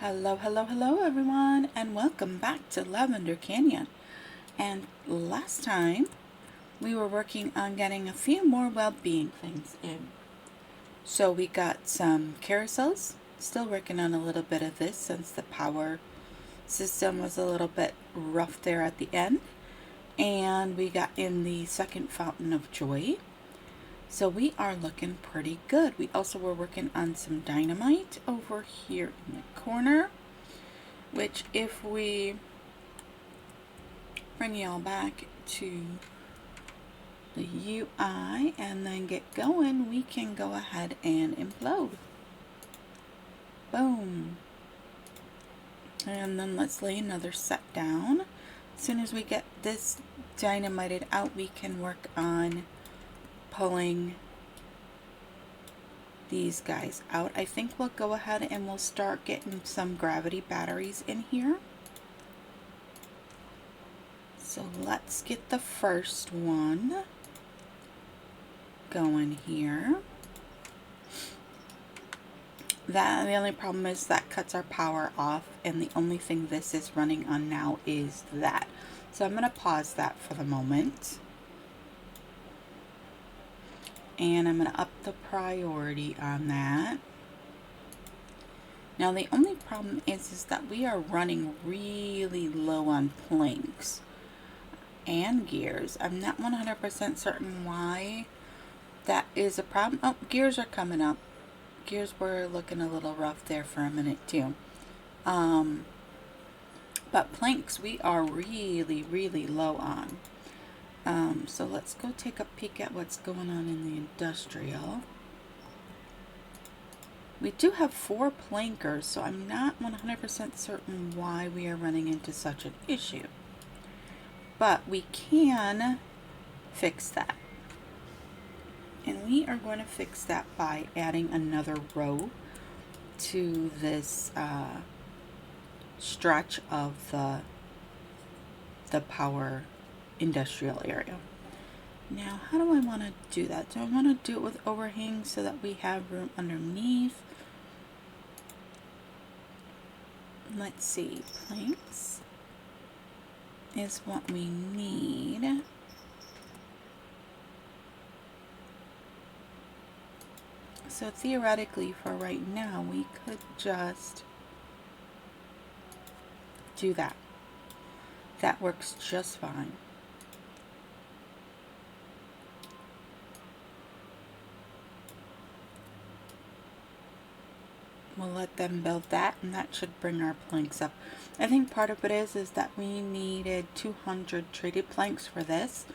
Hello, hello, hello everyone, and welcome back to Lavender Canyon. And last time we were working on getting a few more well-being things in. So we got some carousels, still working on a little bit of this since the power system was a little bit rough there at the end. And we got in the second fountain of joy. So we are looking pretty good. We also were working on some dynamite over here in the corner, which if we bring y'all back to the UI and then get going, we can go ahead and implode. Boom. And then let's lay another set down. As soon as we get this dynamited out, we can work on pulling these guys out. I think we'll go ahead and we'll start getting some gravity batteries in here. So let's get the first one going here. The only problem is that cuts our power off, and the only thing this is running on now is that. So I'm going to pause that for the moment. And I'm going to up the priority on that. Now the only problem is that we are running really low on planks and gears. I'm not 100% certain why that is a problem. Oh, gears are coming up. Gears were looking a little rough there for a minute too. But planks we are really low on. So let's go take a peek at what's going on in the industrial. We do have 4 plankers, so I'm not 100% certain why we are running into such an issue. But we can fix that. And we are going to fix that by adding another row to this stretch of the power industrial area. Now, how do I want to do that? Do I want to do it with overhang so that we have room underneath? Let's see, planks is what we need. So theoretically, for right now, we could just do that. That works just fine. We'll let them build that, and that should bring our planks up. I think part of it is that we needed 200 traded planks for this.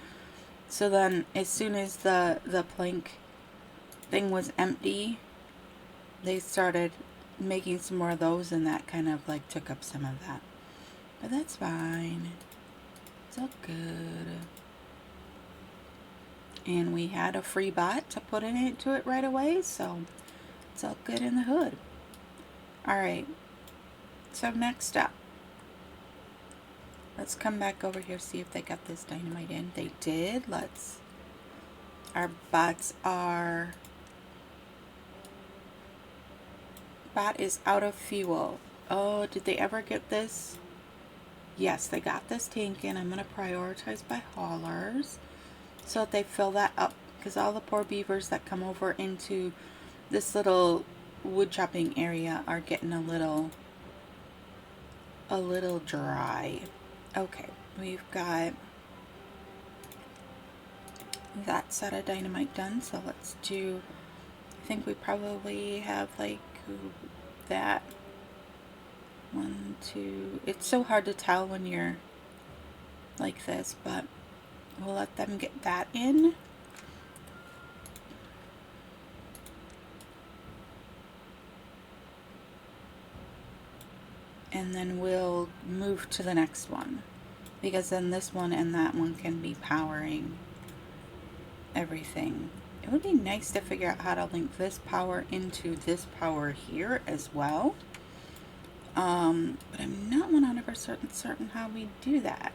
So then as soon as the plank thing was empty, they started making some more of those, and that kind of like took up some of that. But that's fine. It's all good. And we had a free bot to put into it right away, so it's all good in the hood. Alright, so next up, let's come back over here, see if they got this dynamite in. They did. Our bots are, bot is out of fuel. Oh, did they ever get this? Yes, they got this tank in. I'm going to prioritize by haulers so that they fill that up, because all the poor beavers that come over into this little wood chopping area are getting a little dry. Okay, we've got that set of dynamite done, so let's do, I think we probably have like that 1, 2, it's so hard to tell when you're like this, but we'll let them get that in. And then we'll move to the next one, because then this one and that one can be powering everything. It would be nice to figure out how to link this power into this power here as well. But I'm not 100% certain how we do that.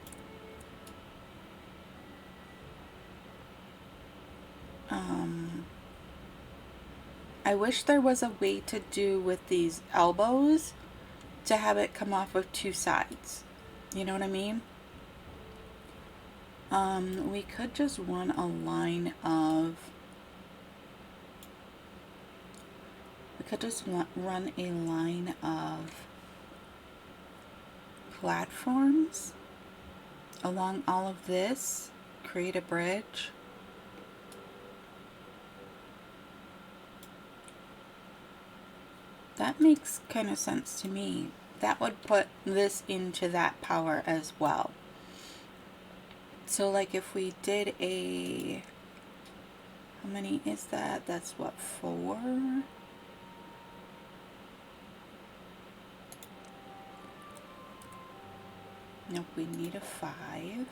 I wish there was a way to do with these elbows to have it come off of two sides. You know what I mean? We could just run a line of, run a line of platforms along all of this, create a bridge. That makes kind of sense to me. That would put this into that power as well. So like if we did a, how many is that? That's what, 4? Nope, we need a 5.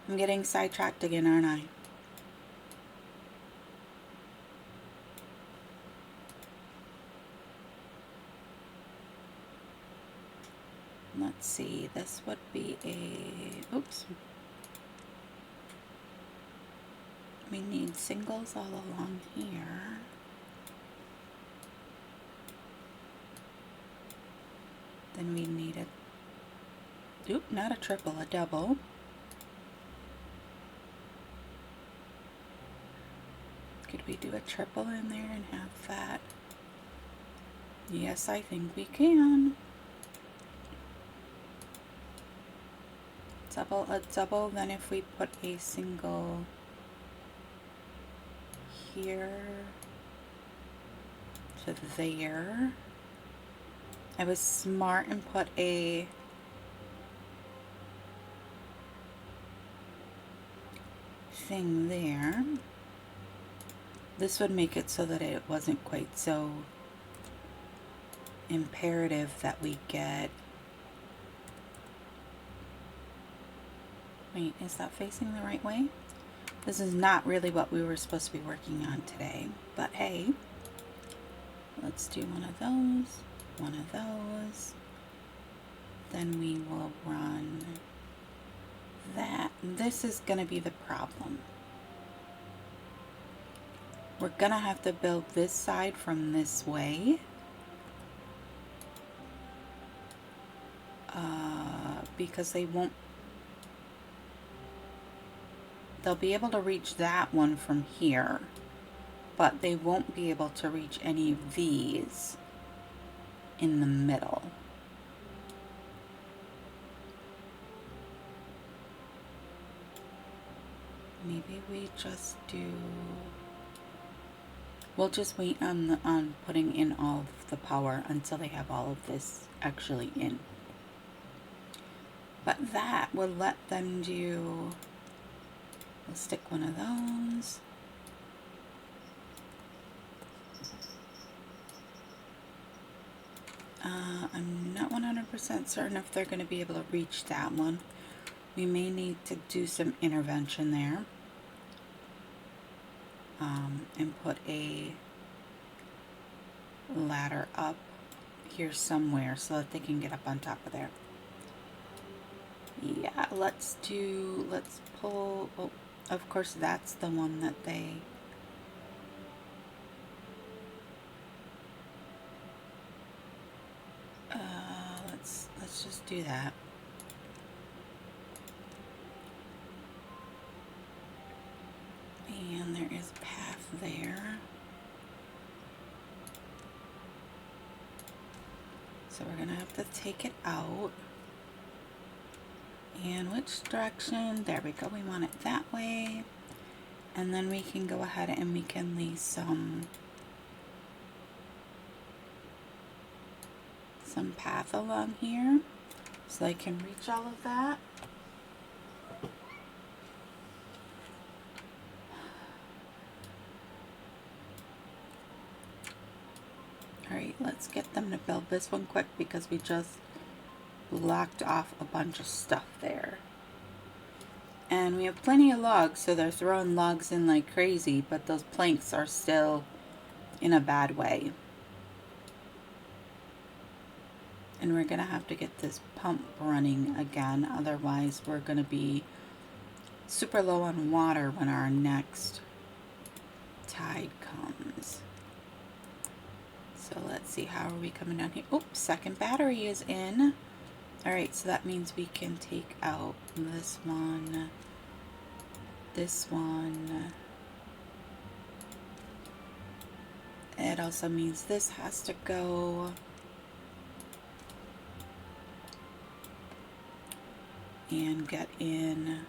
I'm getting sidetracked again, aren't I? Let's see, this would be a, oops. We need singles all along here. Then we need a, oop, not a triple, a double. Could we do a triple in there and have that? Yes, I think we can. Double, a double, then if we put a single here to there. I was smart and put a thing there. This would make it so that it wasn't quite so imperative that we get, wait, is that facing the right way? This is not really what we were supposed to be working on today, but hey, let's do one of those, one of those. Then we will run that. This is going to be the problem. We're going to have to build this side from this way. Because they won't, they'll be able to reach that one from here, but they won't be able to reach any of these in the middle. Maybe we just do, we'll just wait on putting in all of the power until they have all of this actually in. But that will let them do, we'll stick one of those. I'm not 100% certain if they're going to be able to reach that one. We may need to do some intervention there. And put a ladder up here somewhere so that they can get up on top of there. Yeah, let's pull, oh, of course that's the one that they, let's just do that. And there is a path there. So we're gonna have to take it out. And which direction? There we go. We want it that way. And then we can go ahead and we can leave some path along here so they can reach all of that. Alright, let's get them to build this one quick because we just blocked off a bunch of stuff there. And we have plenty of logs, so they're throwing logs in like crazy, but those planks are still in a bad way. And we're gonna have to get this pump running again, otherwise we're gonna be super low on water when our next tide comes. So let's see, how are we coming down here? Oops, second battery is in. All right, so that means we can take out this one, this one. It also means this has to go. And get in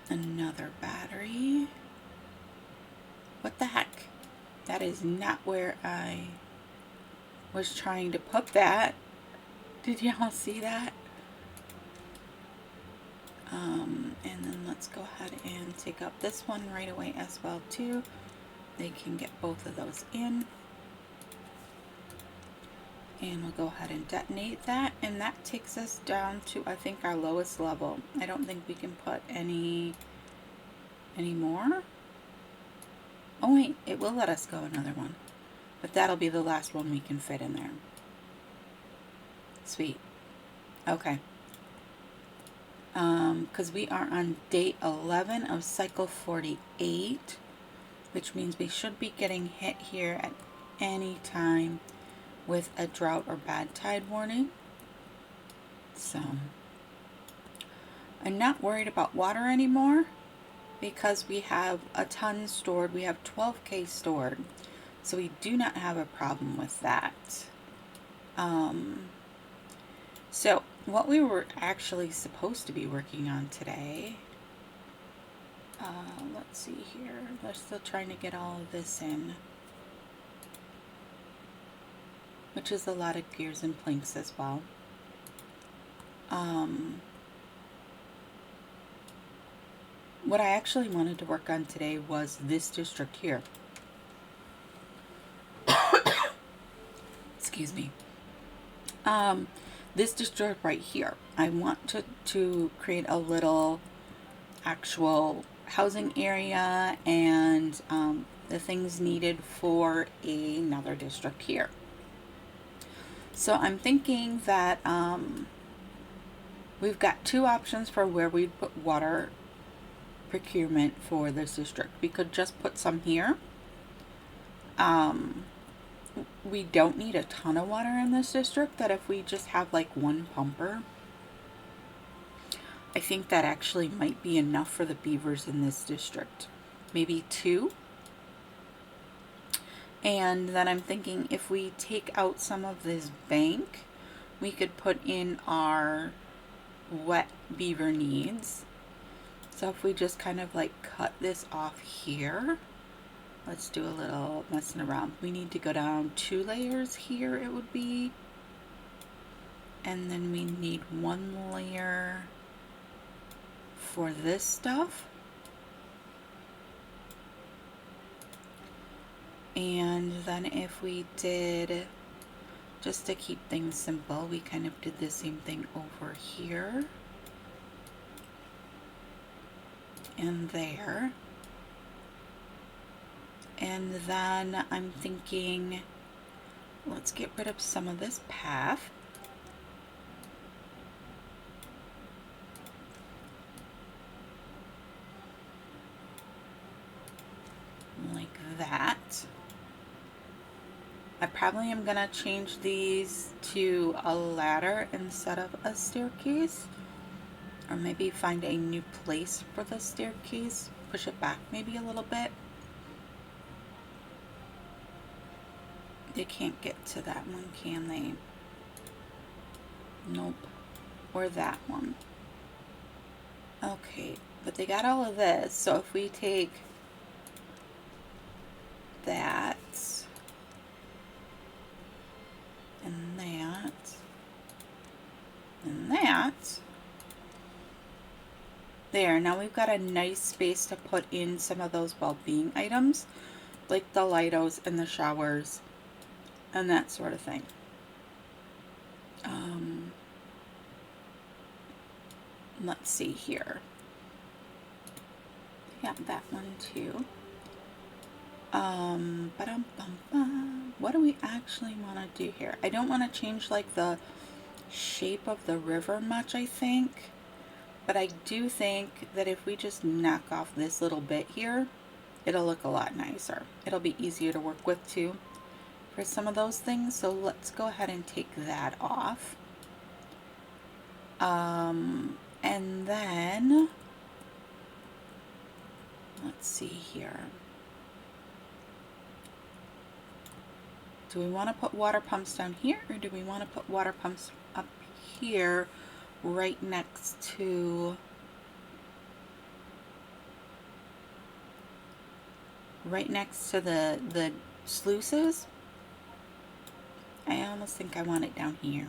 another battery. What the heck? That is not where I was trying to put that. Did y'all see that? And then let's go ahead and take up this one right away as well too. They can get both of those in. And we'll go ahead and detonate that, and that takes us down to, I think, our lowest level. I don't think we can put any more. Oh wait, it will let us go another one, but that'll be the last one we can fit in there. Sweet. Okay. Because we are on day 11 of cycle 48, which means we should be getting hit here at any time with a drought or bad tide warning. So I'm not worried about water anymore because we have a ton stored. We have 12K stored, so we do not have a problem with that. So what we were actually supposed to be working on today, let's see here, we're still trying to get all of this in, which is a lot of gears and planks as well. What I actually wanted to work on today was this district here. Excuse me. This district right here. I want to create a little actual housing area and the things needed for another district here. So I'm thinking that we've got two options for where we'd put water procurement for this district. We could just put some here. We don't need a ton of water in this district, that if we just have like one pumper, I think that actually might be enough for the beavers in this district. Maybe two. And then I'm thinking if we take out some of this bank, we could put in our wet beaver needs. So if we just kind of like cut this off here, let's do a little messing around. We need to go down 2 layers here, it would be. And then we need 1 layer for this stuff. And then if we did, just to keep things simple, we kind of did the same thing over here and there. And then I'm thinking, let's get rid of some of this path. Like that. I probably am gonna change these to a ladder instead of a staircase, or maybe find a new place for the staircase, push it back maybe a little bit. They can't get to that one, can they? Nope. Or that one. Okay, but they got all of this, so if we take that and that and that, there, now we've got a nice space to put in some of those well-being items, like the lightos and the showers and that sort of thing. Let's see here. Yeah, that one too. Ba-dum-bum-bum. What do we actually want to do here? I don't want to change like the shape of the river much, I think. But I do think that if we just knock off this little bit here, it'll look a lot nicer. It'll be easier to work with too for some of those things. So let's go ahead and take that off. And then let's see here. Do we want to put water pumps down here, or do we want to put water pumps up here right next to the sluices? I almost think I want it down here.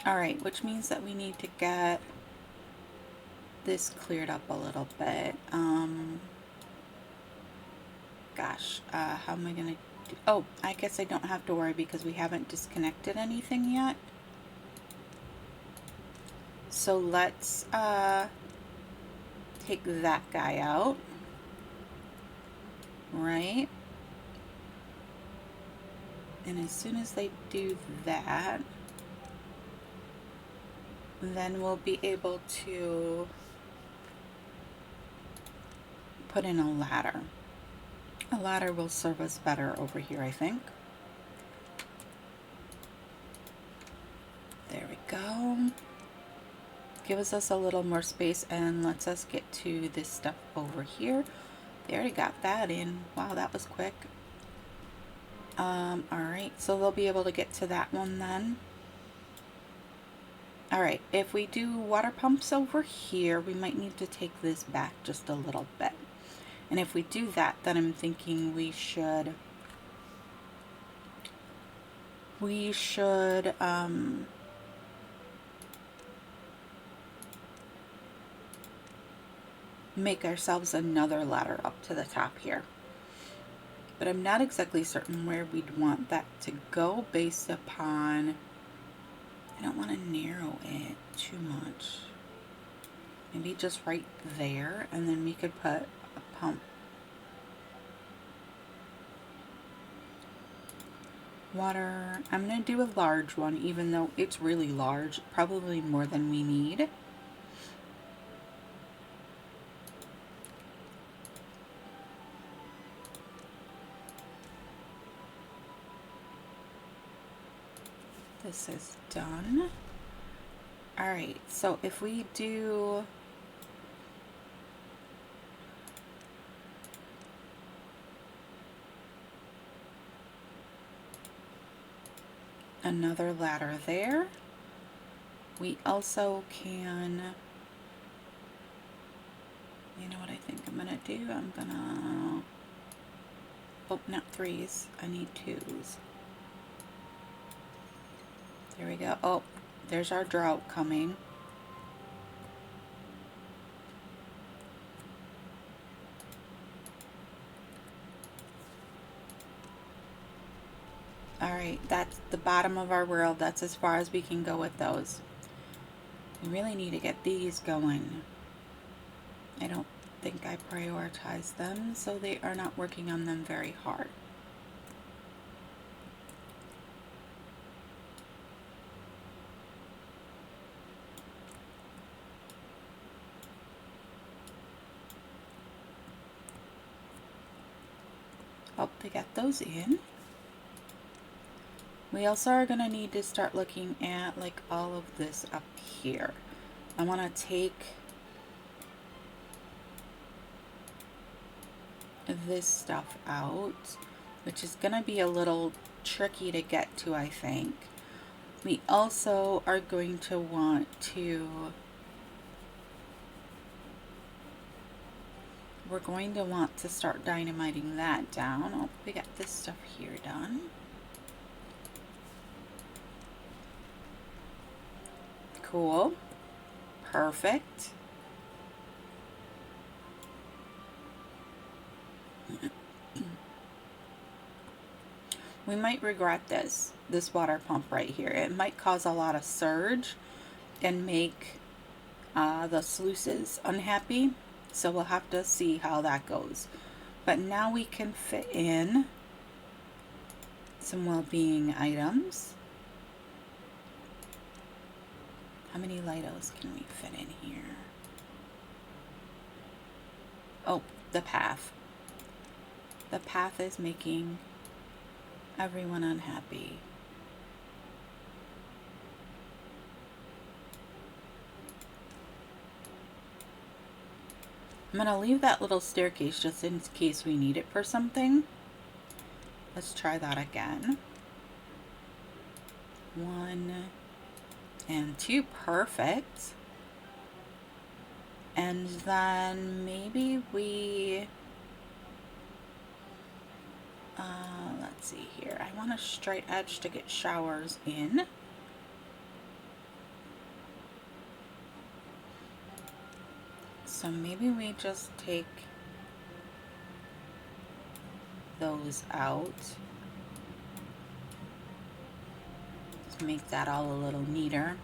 Alright, which means that we need to get this cleared up a little bit. Gosh, how am I gonna do? Oh, I guess I don't have to worry because we haven't disconnected anything yet. So let's take that guy out. Right? And as soon as they do that, then we'll be able to put in a ladder. A ladder will serve us better over here, I think. There we go. Gives us a little more space and lets us get to this stuff over here. They already got that in. Wow, that was quick. Alright, so they'll be able to get to that one then. Alright, if we do water pumps over here, we might need to take this back just a little bit. And if we do that, then I'm thinking we should make ourselves another ladder up to the top here. But I'm not exactly certain where we'd want that to go based upon, I don't want to narrow it too much. Maybe just right there, and then we could put a pump. Water, I'm going to do a large one, even though it's really large, probably more than we need. This is done. Alright, so if we do another ladder there, we also can, you know what I think I'm gonna do? I'm gonna open up threes. I need twos. There we go. Oh, there's our drought coming. Alright, that's the bottom of our world. That's as far as we can go with those. We really need to get these going. I don't think I prioritize them, so they are not working on them very hard. Oh, they got those in. We also are going to need to start looking at like all of this up here. I want to take this stuff out, which is going to be a little tricky to get to, I think. We also are going to want to, we're going to want to start dynamiting that down. Oh, we got this stuff here done. Cool. Perfect. We might regret this water pump right here. It might cause a lot of surge and make the sluices unhappy. So we'll have to see how that goes. But now we can fit in some well-being items. How many Litos can we fit in here? Oh, the path. The path is making everyone unhappy. I'm gonna leave that little staircase just in case we need it for something. Let's try that again. 1 and 2, perfect. And then maybe we, let's see here. I want a straight edge to get showers in. So maybe we just take those out. Just make that all a little neater.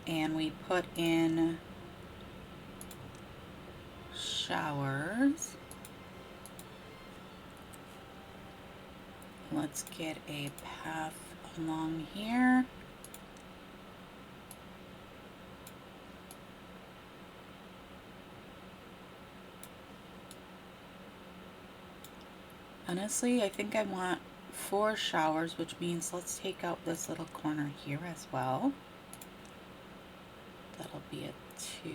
And we put in showers. Let's get a path along here. Honestly, I think I want 4 showers, which means let's take out this little corner here as well. That'll be a 2.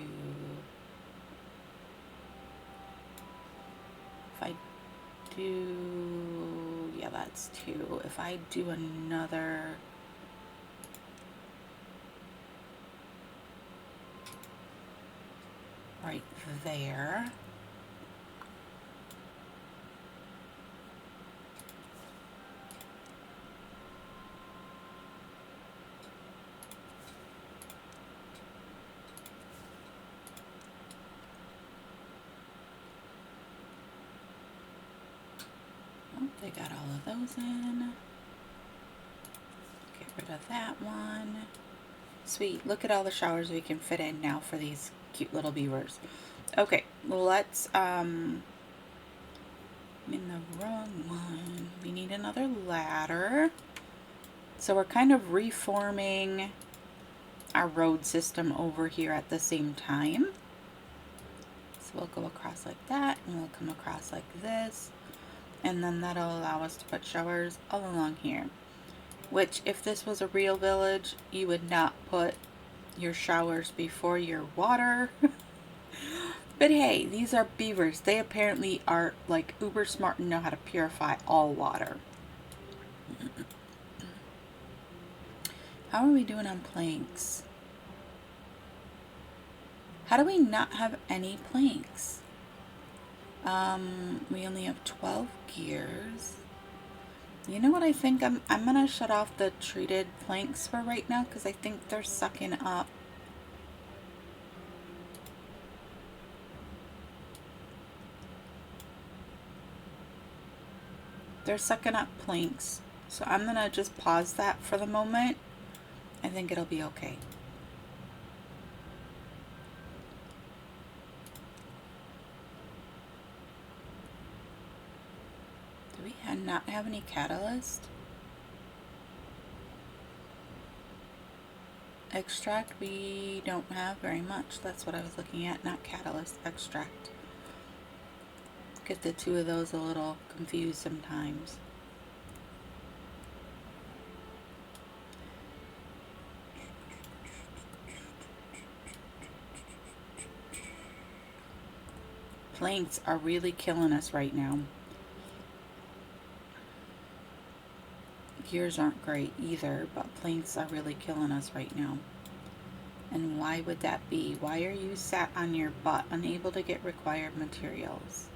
If I do, yeah, that's 2. If I do another, right there. They got all of those in. Get rid of that one. Sweet. Look at all the showers we can fit in now for these cute little beavers. Okay, let's, I'm in the wrong one. We need another ladder. So we're kind of reforming our road system over here at the same time. So we'll go across like that, and we'll come across like this. And then that'll allow us to put showers all along here. Which, if this was a real village, you would not put your showers before your water. But hey, these are beavers. They apparently are like uber smart and know how to purify all water. How are we doing on planks? How do we not have any planks? We only have 12 gears. You know what I think? I'm gonna shut off the treated planks for right now because I think they're sucking up. They're sucking up planks. So I'm gonna just pause that for the moment. I think it'll be okay. Not have any catalyst? Extract, we don't have very much. That's what I was looking at, not catalyst, extract. Get the two of those a little confused sometimes. Planks are really killing us right now. Gears aren't great either, but planks are really killing us right now. And why would that be? Why are you sat on your butt, unable to get required materials?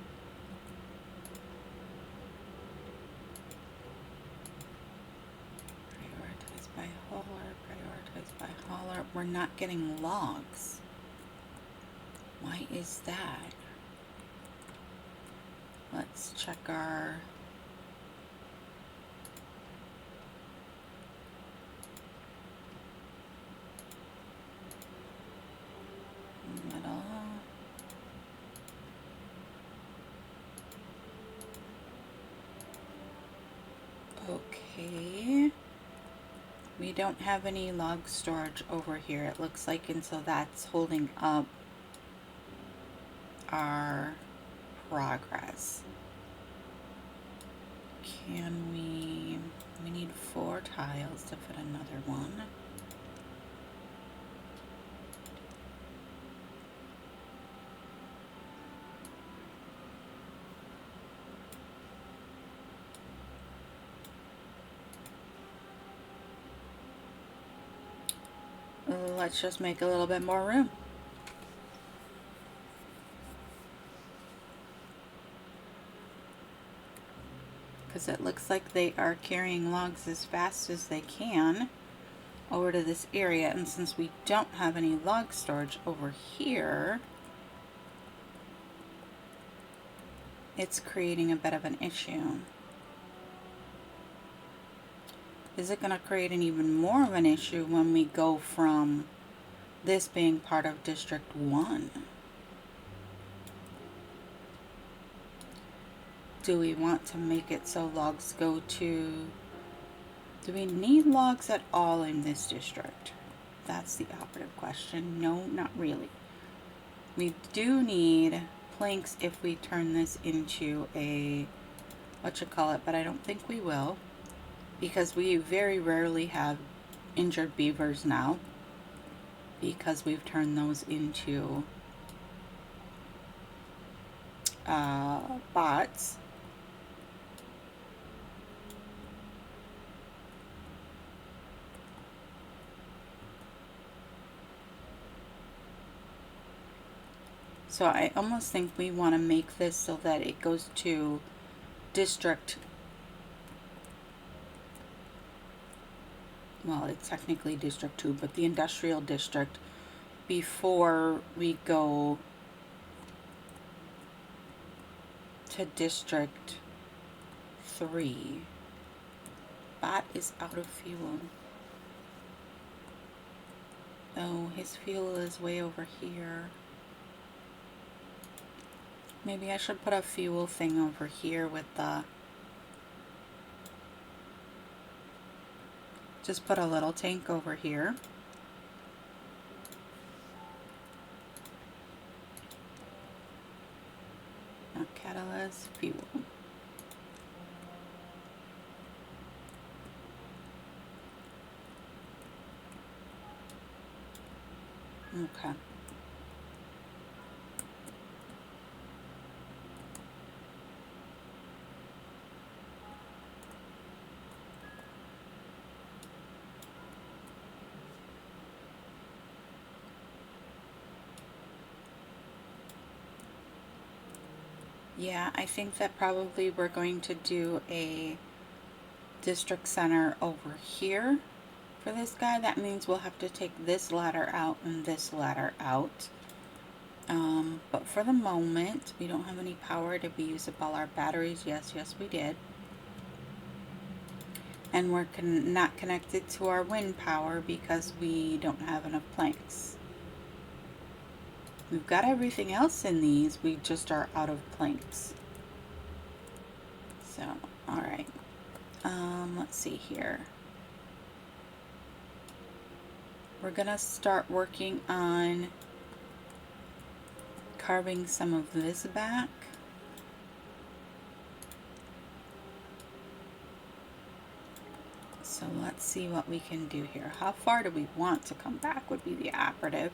Prioritize by hauler, prioritize by hauler. We're not getting logs. Why is that? Let's check our... Okay. We don't have any log storage over here, it looks like, and so that's holding up our progress. Can we need 4 tiles to fit another one. Let's just make a little bit more room. Because it looks like they are carrying logs as fast as they can over to this area, and since we don't have any log storage over here, it's creating a bit of an issue. Is it going to create an even more of an issue when we go from this being part of District 1? Do we want to make it so logs go to... Do we need logs at all in this district? That's the operative question. No, not really. We do need planks if we turn this into a... but I don't think we will. Because we very rarely have injured beavers now. Because we've turned those into bots. So I almost think we want to make this so that it goes to district. Well, it's technically District 2, but the industrial district before we go to District 3. Bot is out of fuel. Oh, his fuel is way over here. Maybe I should put a fuel thing over here with the... Just put a little tank over here. Now catalyst, fuel. Okay. Yeah, I think that probably we're going to do a district center over here for this guy. That means we'll have to take this ladder out and this ladder out. But for the moment, we don't have any power. Did we use up all our batteries? Yes, we did. And we're not connected to our wind power because we don't have enough planks. We've got everything else in these, we just are out of planks. So, alright. Let's see here. We're gonna start working on carving some of this back. So let's see what we can do here. How far do we want to come back would be the operative.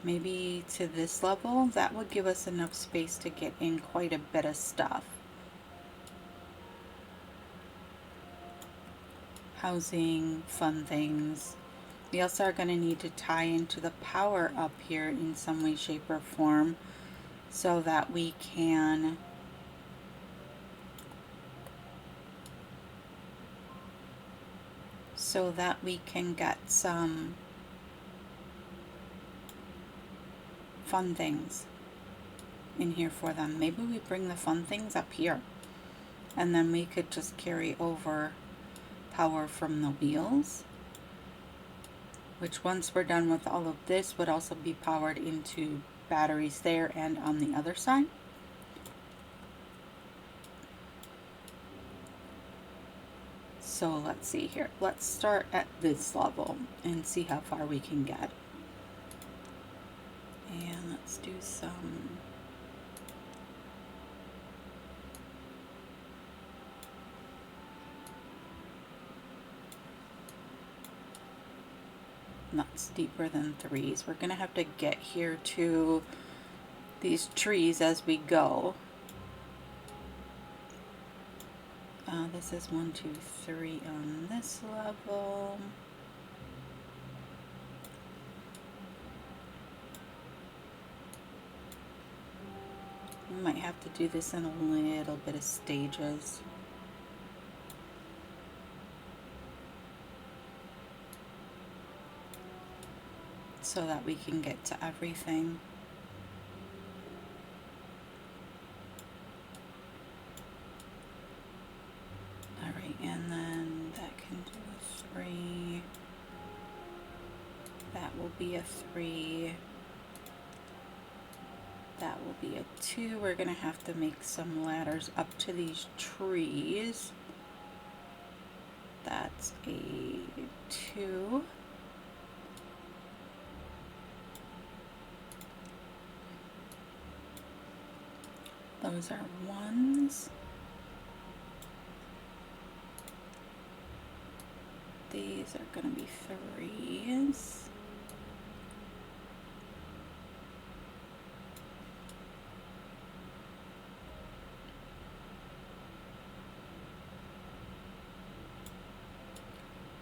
Maybe to this level. That would give us enough space to get in quite a bit of stuff. Housing, fun things. We also are going to need to tie into the power up here in some way, shape, or form so that we can get some fun things in here for them. Maybe we bring the fun things up here and then we could just carry over power from the wheels, which once we're done with all of this would also be powered into batteries there and on the other side. So let's see here. Let's start at this level and see how far we can get. And let's do some nuts deeper than 3s. We're gonna have to get here to these trees as we go. This is 1, 2, 3 on this level. We might have to do this in a little bit of stages. So that we can get to everything. Alright, and then that can do a 3. That will be a 3. That will be a 2. We're going to have to make some ladders up to these trees. That's a 2. Those are 1s. These are going to be 3s.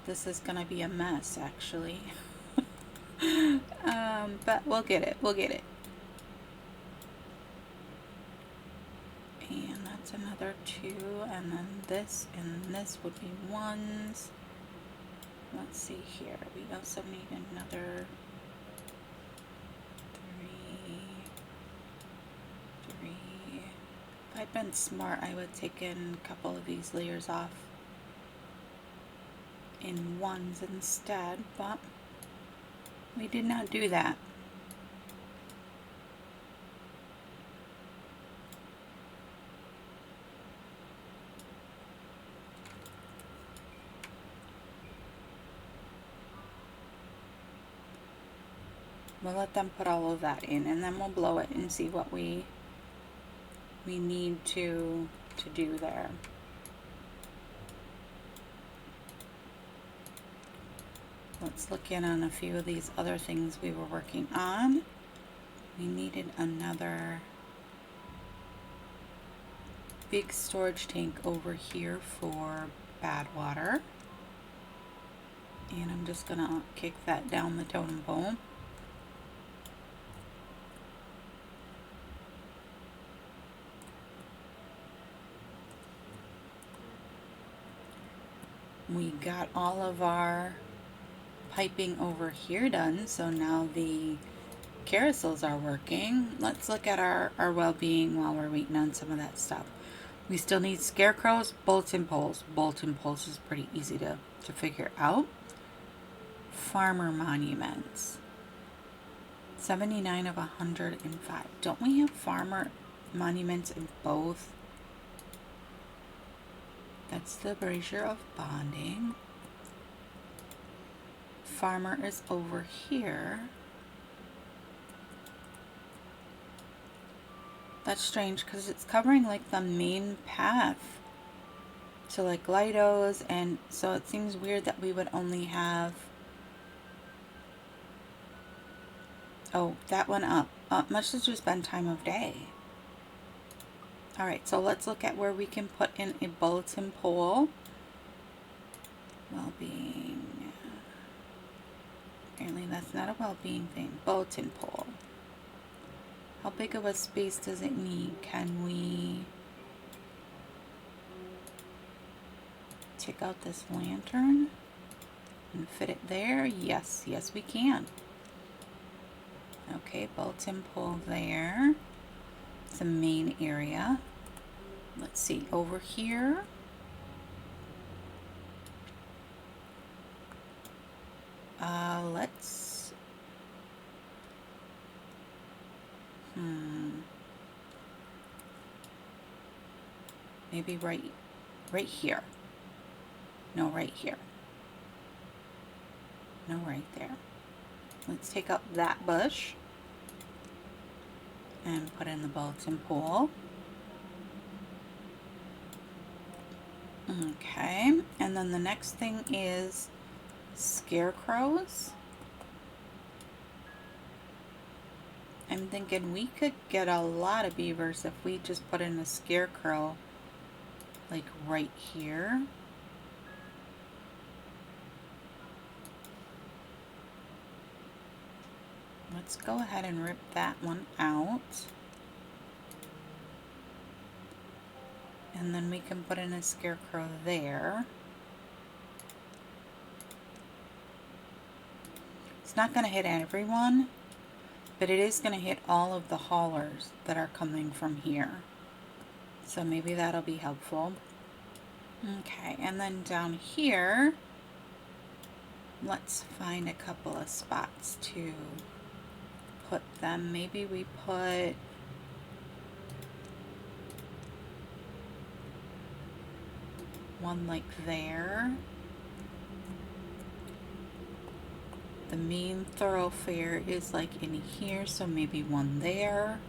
This is going to be a mess, actually. But we'll get it. We'll get it. And that's another 2. And then this and this would be 1s. Let's see here. We also need another 3. If I'd been smart, I would have taken a couple of these layers off in 1s instead, but we did not do that. We'll let them put all of that in, and then we'll blow it and see what we need to do there. Let's look in on a few of these other things we were working on. We needed another big storage tank over here for bad water. And I'm just gonna kick that down the totem pole. We got all of our piping over here done, so now the carousels are working. Let's look at our well-being while we're waiting on some of that stuff. We still need scarecrows, bulletin poles. Bulletin poles is pretty easy to figure out. Farmer monuments. 79 of 105. Don't we have farmer monuments in both? That's the brazier of bonding. Farmer is over here. That's strange because it's covering like the main path to like Lidos, and so it seems weird that we would only have, oh, that one up. Must have just been time of day. Alright, so let's look at where we can put in a bulletin pole. Well-being. Apparently that's not a well-being thing. Bulletin pole. How big of a space does it need? Can we take out this lantern and fit it there? Yes, yes we can. Okay, bulletin pole there. It's the main area. Let's see, over here. Let's maybe right here. No, right here. No, right there. Let's take out that bush and put in the bulletin pool. Okay, and then the next thing is scarecrows. I'm thinking we could get a lot of beavers if we just put in a scarecrow like right here. Let's go ahead and rip that one out. And then we can put in a scarecrow there. It's not going to hit everyone, but it is going to hit all of the haulers that are coming from here. So maybe that'll be helpful. Okay, and then down here, let's find a couple of spots to put them. Maybe we put one like there. The main thoroughfare is like in here, so maybe one there.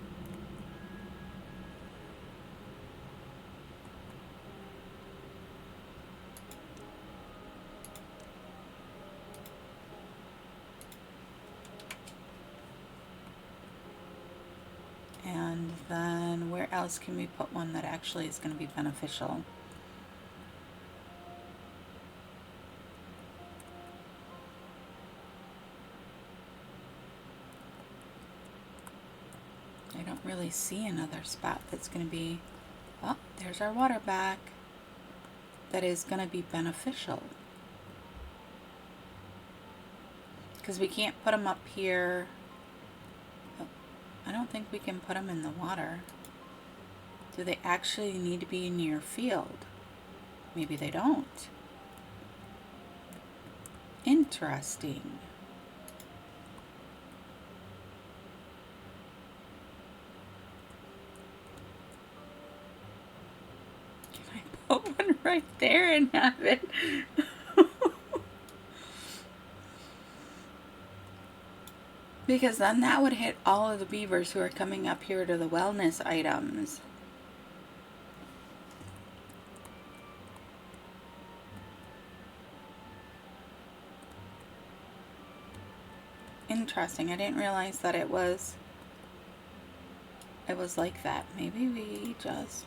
And then where else can we put one that actually is going to be beneficial? I don't really see another spot that's going to be, oh, there's our water back, that is going to be beneficial. Because we can't put them up here. Oh, I don't think we can put them in the water. Do they actually need to be in your field? Maybe they don't. Interesting. Can I put one right there and have it? Because then that would hit all of the beavers who are coming up here to the wellness items. Interesting. I didn't realize that it was like that. Maybe we just,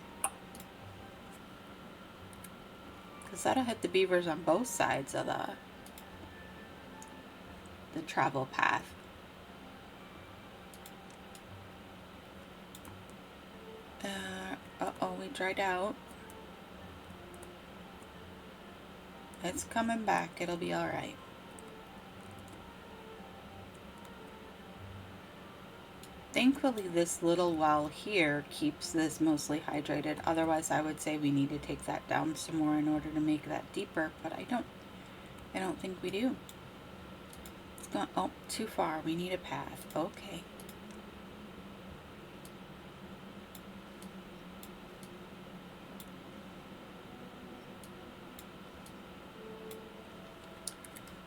because that'll hit the beavers on both sides of the travel path. Uh-oh, we dried out. It's coming back. It'll be all right. Thankfully, this little well here keeps this mostly hydrated. Otherwise, I would say we need to take that down some more in order to make that deeper, but I don't think we do. It's gone, oh, too far. We need a path. Okay.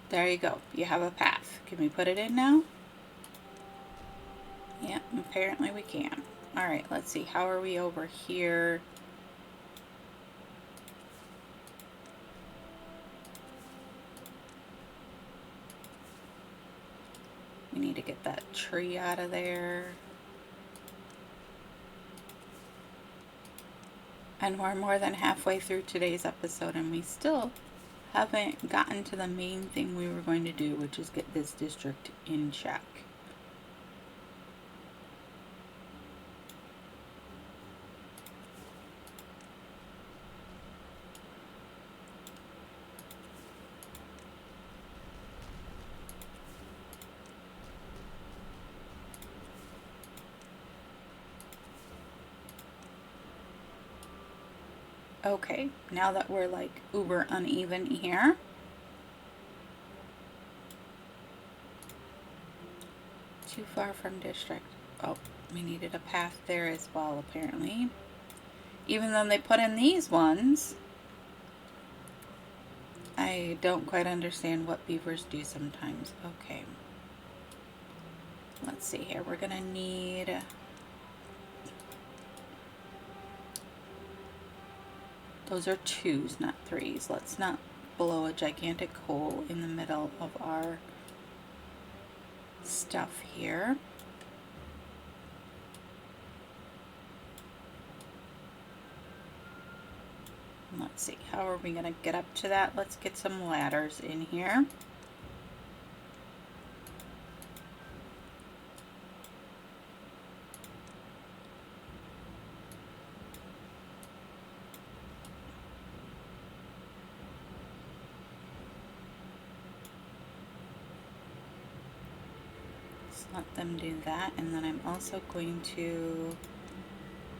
There you go. You have a path. Can we put it in now? Yeah, apparently we can. Alright, let's see. How are we over here? We need to get that tree out of there. And we're more than halfway through today's episode and we still haven't gotten to the main thing we were going to do, which is get this district in check. Okay, now that we're like uber uneven here, too far from district. Oh, we needed a path there as well, apparently. Even though they put in these ones, I don't quite understand what beavers do sometimes. Okay. Let's see here. We're gonna need those are 2s, not 3s. Let's not blow a gigantic hole in the middle of our stuff here. Let's see, how are we gonna get up to that? Let's get some ladders in here. Let them do that, and then I'm also going to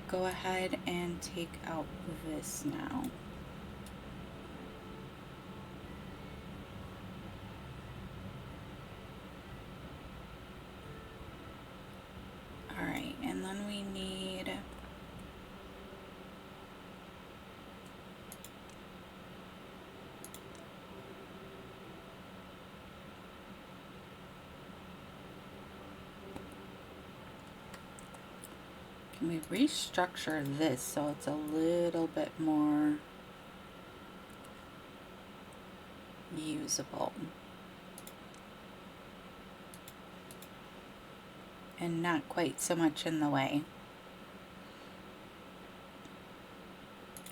go ahead and take out this now. Alright, and then we need can we restructure this so it's a little bit more usable and not quite so much in the way?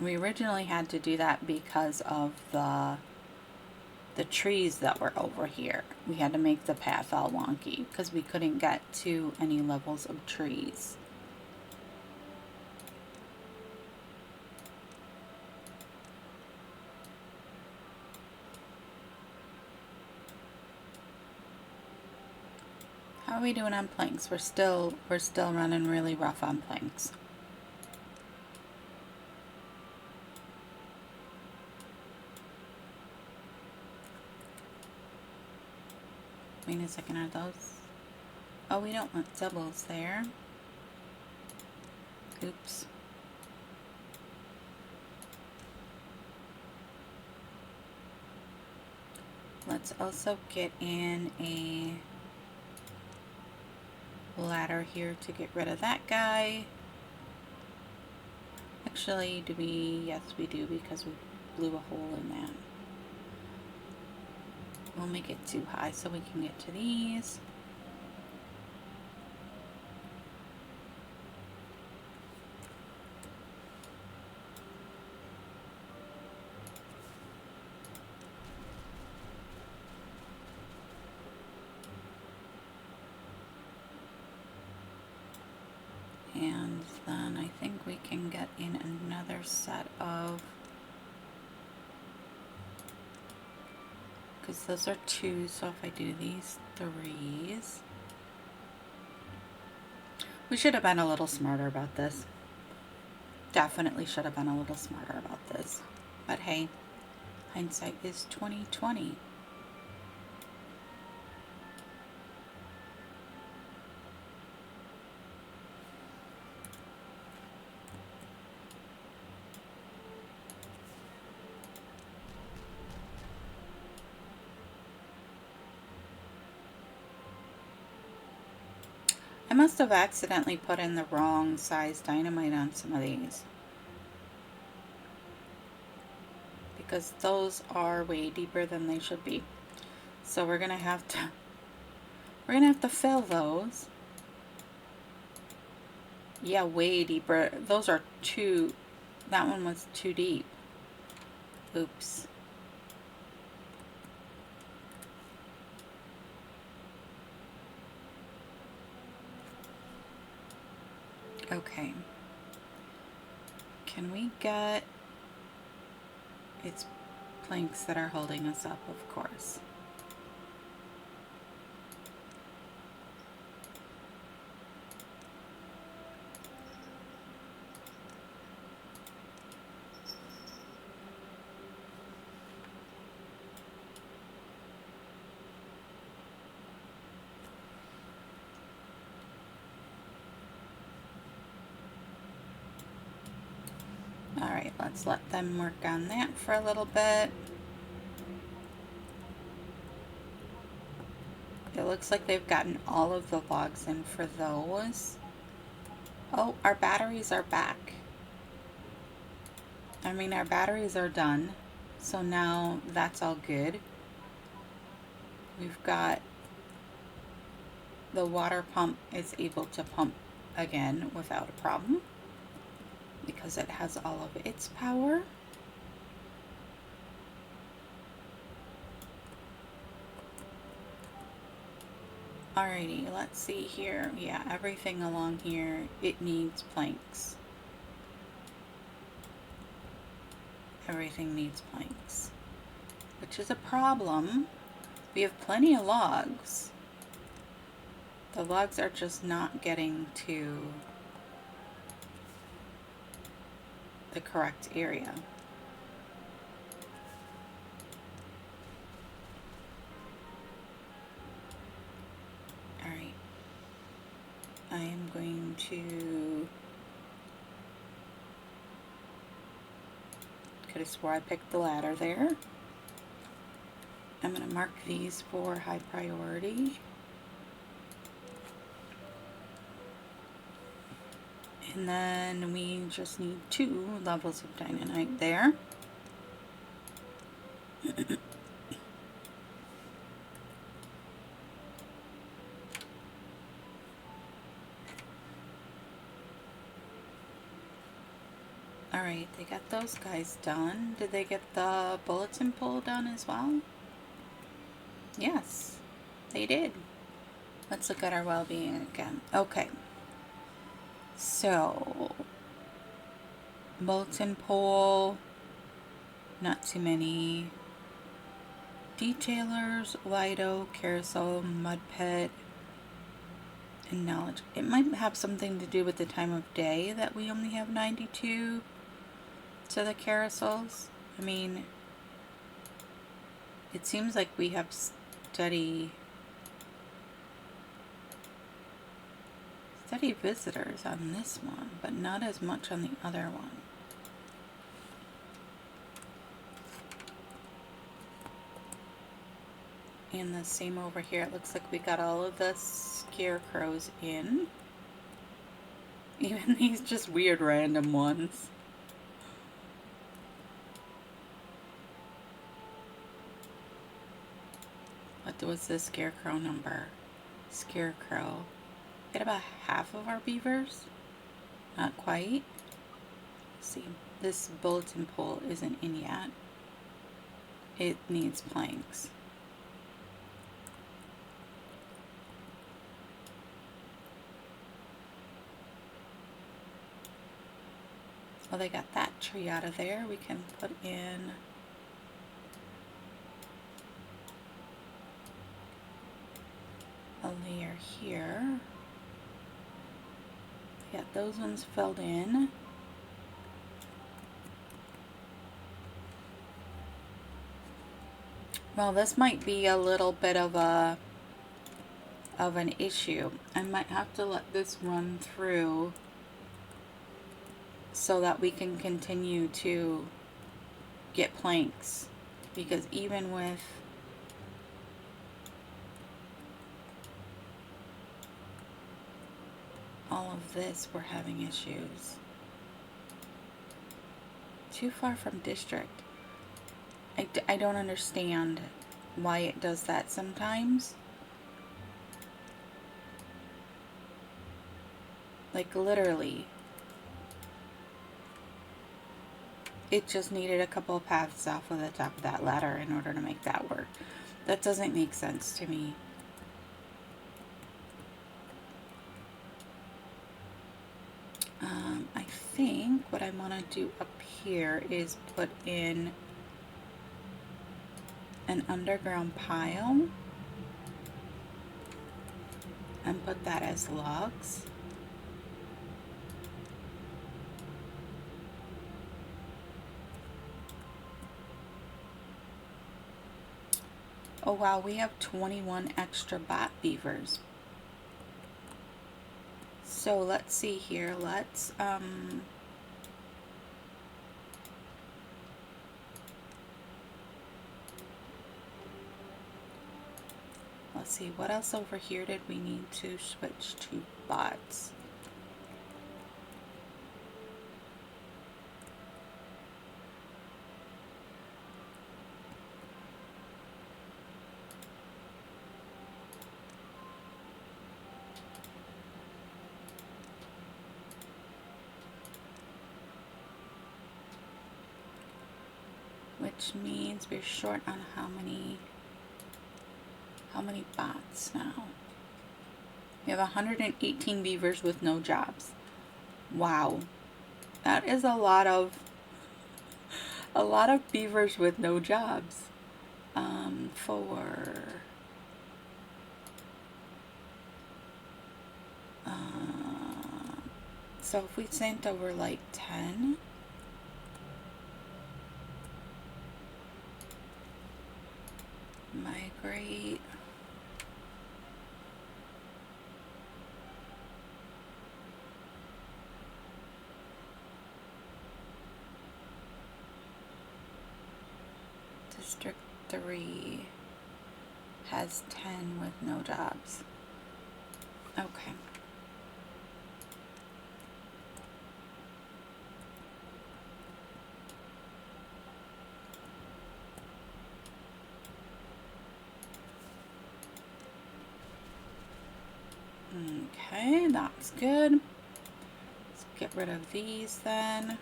We originally had to do that because of the trees that were over here. We had to make the path all wonky because we couldn't get to any levels of trees. How are we doing on planks? We're still running really rough on planks. Wait a second, are those? Oh, we don't want doubles there. Oops. Let's also get in a ladder here to get rid of that guy. Actually, do we? Yes, we do, because we blew a hole in that. We'll make it too high so we can get to these. And then I think we can get in another set of, because those are 2s, so if I do these 3s, we should have been a little smarter about this. Definitely should have been a little smarter about this. But hey, hindsight is 20/20. I must have accidentally put in the wrong size dynamite on some of these, because those are way deeper than they should be. So we're gonna have to fill those. Yeah, way deeper. Those are too, that one was too deep. Oops. Okay. Can we get, it's planks that are holding us up, of course. Alright, let's let them work on that for a little bit. looks like they've gotten all of the logs in for those. Oh, our batteries are back. I mean, our batteries are done. So now that's all good. We've got the water pump is able to pump again without a problem because it has all of its power. Alrighty, let's see here. Yeah, everything along here, it needs planks. Everything needs planks, which is a problem. We have plenty of logs. The logs are just not getting to the correct area. Alright. I am going to... Could have swore I picked the ladder there. I'm going to mark these for high priority. And then we just need 2 levels of dynamite there. Alright, they got those guys done. Did they get the bulletin pole done as well? Yes, they did. Let's look at our well-being again. Okay. So, bulletin pole, not too many. Detailers, Lido, carousel, mud pit, and knowledge. It might have something to do with the time of day that we only have 92 to the carousels. I mean, it seems like we have steady visitors on this one, but not as much on the other one. And the same over here. It looks like we got all of the scarecrows in. Even these just weird random ones. What was the scarecrow number? Scarecrow. Get about half of our beavers? Not quite. Let's see, this bulletin pole isn't in yet. It needs planks. Well, they got that tree out of there. We can put in a layer here. Get those ones filled in. Well, this might be a little bit of an issue. I might have to let this run through so that we can continue to get planks, because even with all of this, we're having issues. Too far from district. I don't understand why it does that sometimes. Like, literally. It just needed a couple of paths off of the top of that ladder in order to make that work. That doesn't make sense to me. I think what I want to do up here is put in an underground pile and put that as logs. Oh wow, we have 21 extra bot beavers. So let's see here, let's let's see, what else over here did we need to switch to bots? Which means we're short on how many bots now? We have 118 beavers with no jobs. Wow. That is a lot of beavers with no jobs. So if we sent over like 10, migrate. District 3 has 10 with no jobs. Okay. Okay, that's good. Let's get rid of these then.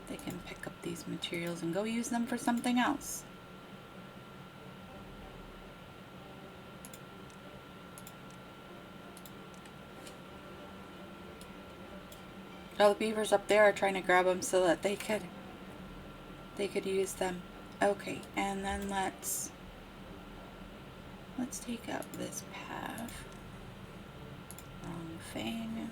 They can pick up these materials and go use them for something else. Oh, the beavers up there are trying to grab them so that they could use them. Okay, and then let's take out this path. Wrong thing.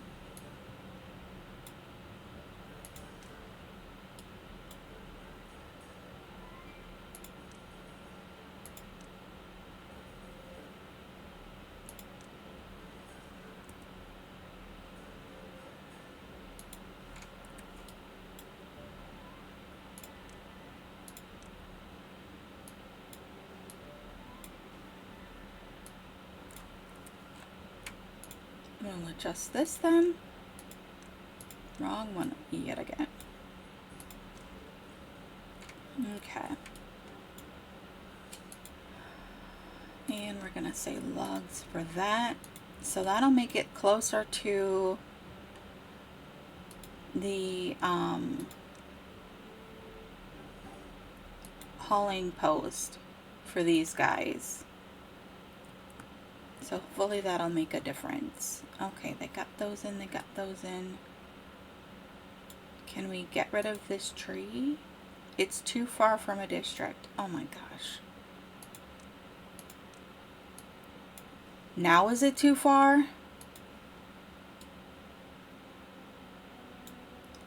We'll adjust this then. Wrong one yet again. Okay. And we're gonna say logs for that. So that'll make it closer to the hauling post for these guys. So hopefully that'll make a difference. Okay, they got those in, they got those in. Can we get rid of this tree? It's too far from a district. Oh my gosh. Now is it too far?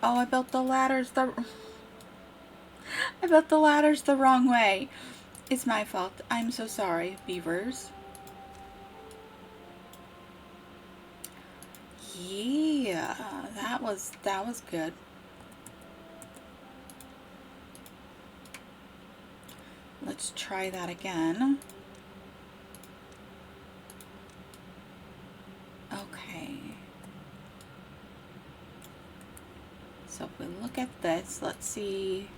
Oh, I built the ladders the wrong way. It's my fault. I'm so sorry, beavers. Yeah, that was good. Let's try that again. Okay. So if we look at this, let's see.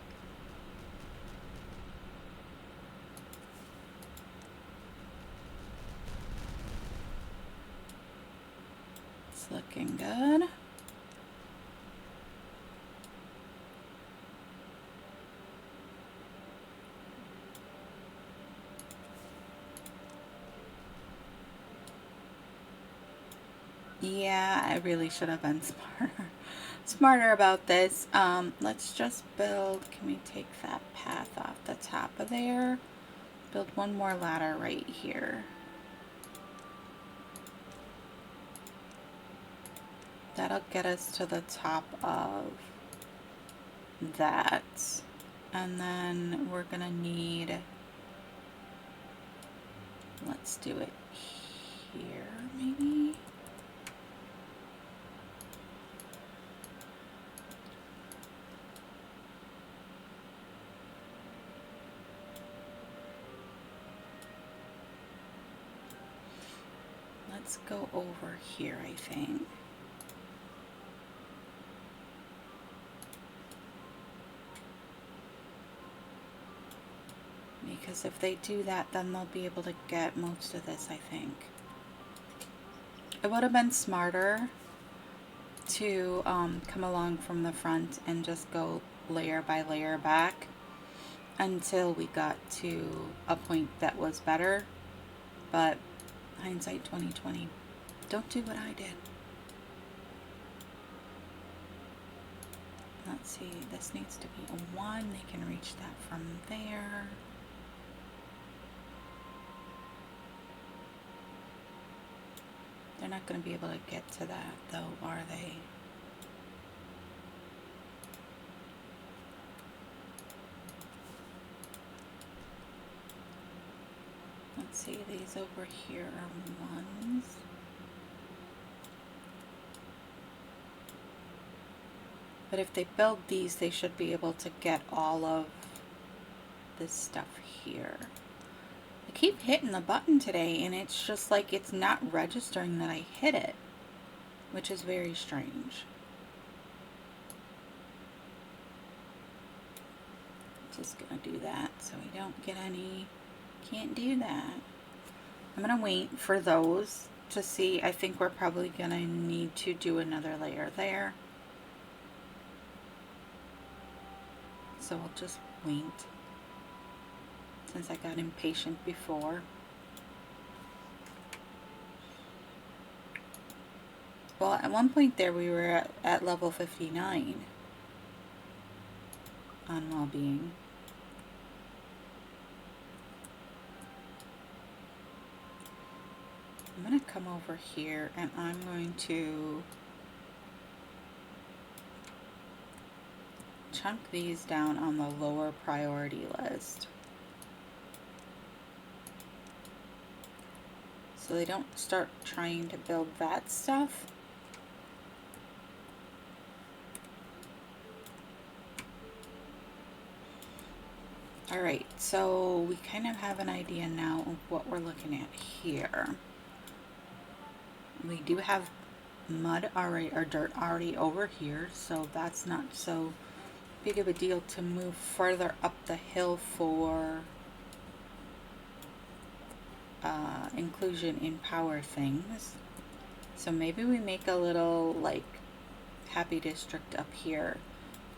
It's looking good. Yeah, I really should have been smarter about this. Let's just build, can we take that path off the top of there? Build one more ladder right here. That'll get us to the top of that. And then we're gonna need, let's do it here maybe. let's go over here, I think. Because if they do that, then they'll be able to get most of this, I think. It would have been smarter to come along from the front and just go layer by layer back until we got to a point that was better. But hindsight 2020, don't do what I did. Let's see, this needs to be a 1. They can reach that from there. They're not going to be able to get to that, though, are they? Let's see, these over here are 1s. But if they build these, they should be able to get all of this stuff here. I keep hitting the button today, and it's just like it's not registering that I hit it, which is very strange. Just gonna do that so we don't get any, can't do that. I'm gonna wait for those to see. I think we're probably gonna need to do another layer there. So I'll just wait, since I got impatient before. Well, at one point there we were at level 59 on wellbeing. I'm going to come over here and I'm going to chunk these down on the lower priority list, so they don't start trying to build that stuff. Alright, so we kind of have an idea now of what we're looking at here. We do have mud already, or dirt already over here, so that's not so big of a deal to move further up the hill for inclusion in power things. So maybe we make a little like happy district up here,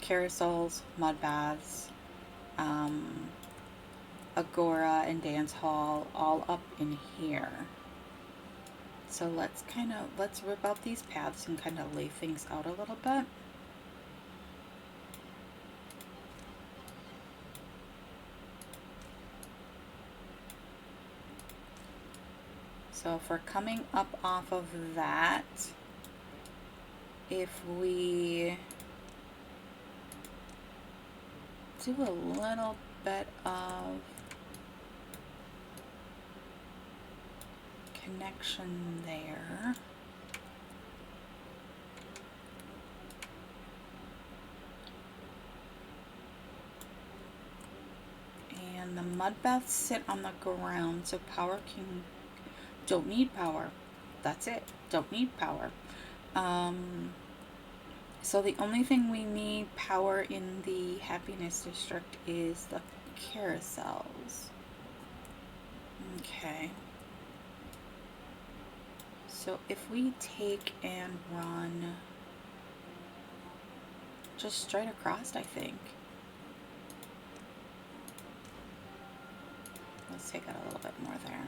carousels, mud baths, agora and dance hall all up in here. So let's rip out these paths and kind of lay things out a little bit. So if we're coming up off of that, if we do a little bit of connection there, and the mud baths sit on the ground, so power can, don't need power. That's it. Don't need power. So the only thing we need power in the happiness district is the carousels. Okay. So if we take and run just straight across, I think. Let's take out a little bit more there.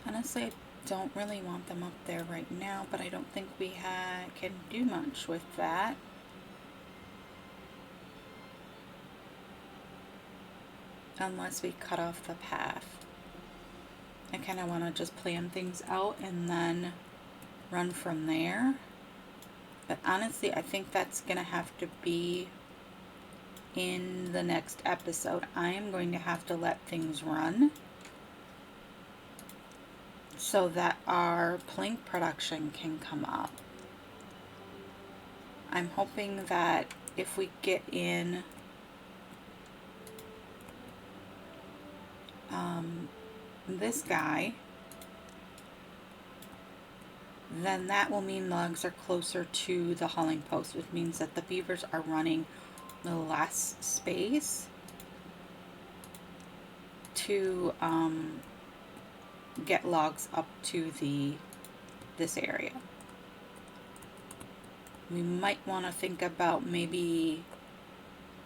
Honestly, I don't really want them up there right now, but I don't think we can do much with that. Unless we cut off the path. I kind of want to just plan things out and then run from there. But honestly, I think that's going to have to be in the next episode. I am going to have to let things run so that our plank production can come up. I'm hoping that if we get in this guy, then that will mean logs are closer to the hauling post, which means that the beavers are running less space to get logs up to this area. We might want to think about maybe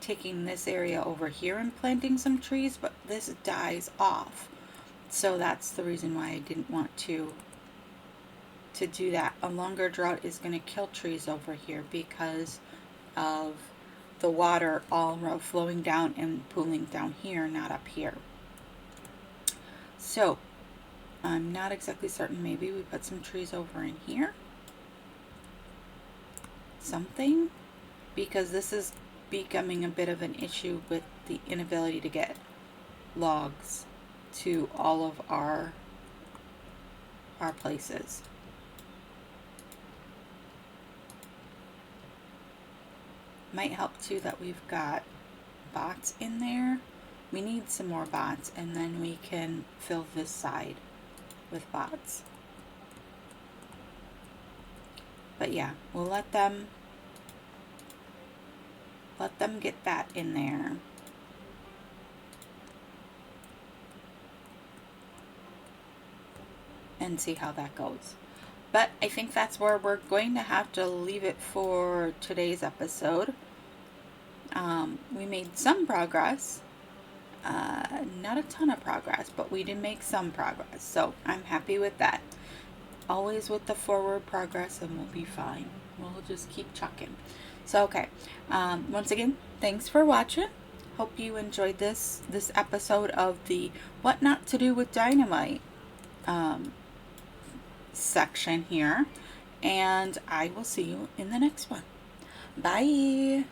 taking this area over here and planting some trees, but this dies off. So that's the reason why I didn't want to do that. A longer drought is going to kill trees over here because of the water all flowing down and pooling down here, not up here. So I'm not exactly certain. Maybe we put some trees over in here. Something, because this is becoming a bit of an issue with the inability to get logs to all of our places. Might help too that we've got bots in there. We need some more bots, and then we can fill this side with bots. But yeah, we'll let them get that in there. And see how that goes. But I think that's where we're going to have to leave it for today's episode. We made some progress. Not a ton of progress, but we did make some progress. So I'm happy with that. Always with the forward progress, and we'll be fine. We'll just keep chucking. So, okay. Once again, thanks for watching. Hope you enjoyed this episode of the What Not to Do with Dynamite section here, and I will see you in the next one. Bye.